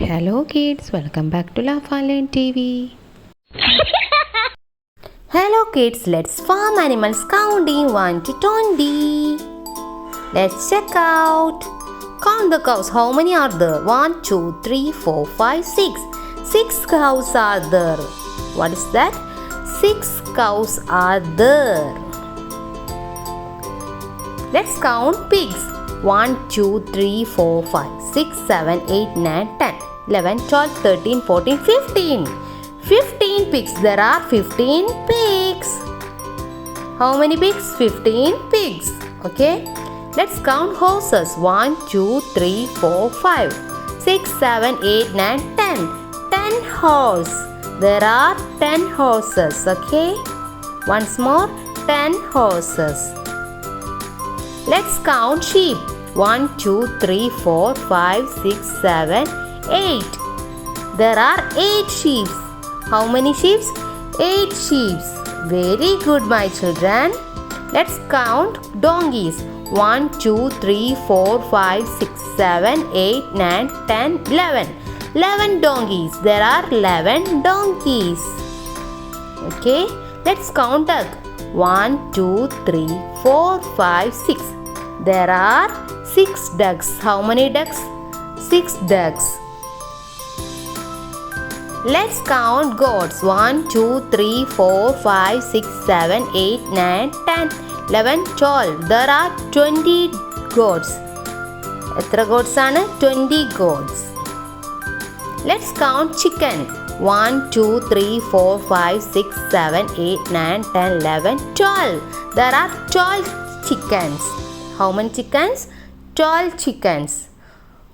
Hello kids, welcome back to Laugh and Learn TV. Hello kids, let's farm animals counting 1 to 20. Let's check out. Count the cows. How many are there? 1, 2, 3, 4, 5, 6. 6 cows are there. What is that? 6 cows are there. Let's count pigs. 1, 2, 3, 4, 5, 6, 7, 8, 9, 10, 11, 12, 13, 14, 15. 15 pigs. There are 15 pigs. How many pigs? 15 pigs. Okay. Let's count horses. 1, 2, 3, 4, 5, 6, 7, 8, 9, 10. 10 horses. There are 10 horses. Okay. Once more. 10 horses. Let's count sheep. 1, 2, 3, 4, 5, 6, 7, 8. There are 8 sheep. How many sheep? 8 sheep. Very good, my children. Let's count donkeys. 1, 2, 3, 4, 5, 6, 7, 8, 9, 10, 11. 11 donkeys. There are 11 donkeys. Okay. Let's count duck. 1, 2, 3, 4, 5, 6. There are 6 ducks. How many ducks? 6 ducks. Let's count goats. 1, 2, 3, 4, 5, 6, 7, 8, 9, 10, 11, 12. There are 20 goats. എത്ര goats ആണ്? 20 goats. Let's count chicken. 1, 2, 3, 4, 5, 6, 7, 8, 9, 10, 11, 12. There are 12 chickens. How many chickens? 12 chickens.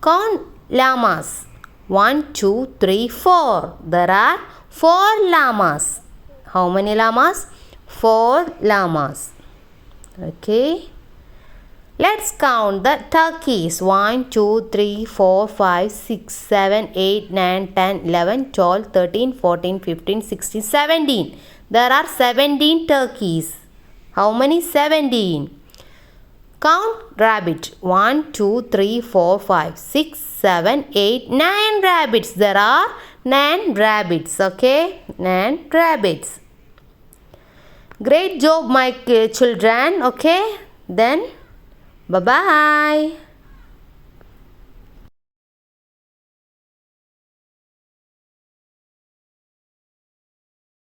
Count llamas. 1, 2, 3, 4. There are 4 llamas. How many llamas? 4 llamas. Okay. Let's count the turkeys. 1, 2, 3, 4, 5, 6, 7, 8, 9, 10, 11, 12, 13, 14, 15, 16, 17. There are 17 turkeys. How many? 17. Count rabbit. 1, 2, 3, 4, 5, 6, 7, 8, 9 rabbits. There are 9 rabbits. Okay. 9 rabbits. Great job, my children. Okay. Then, bye-bye.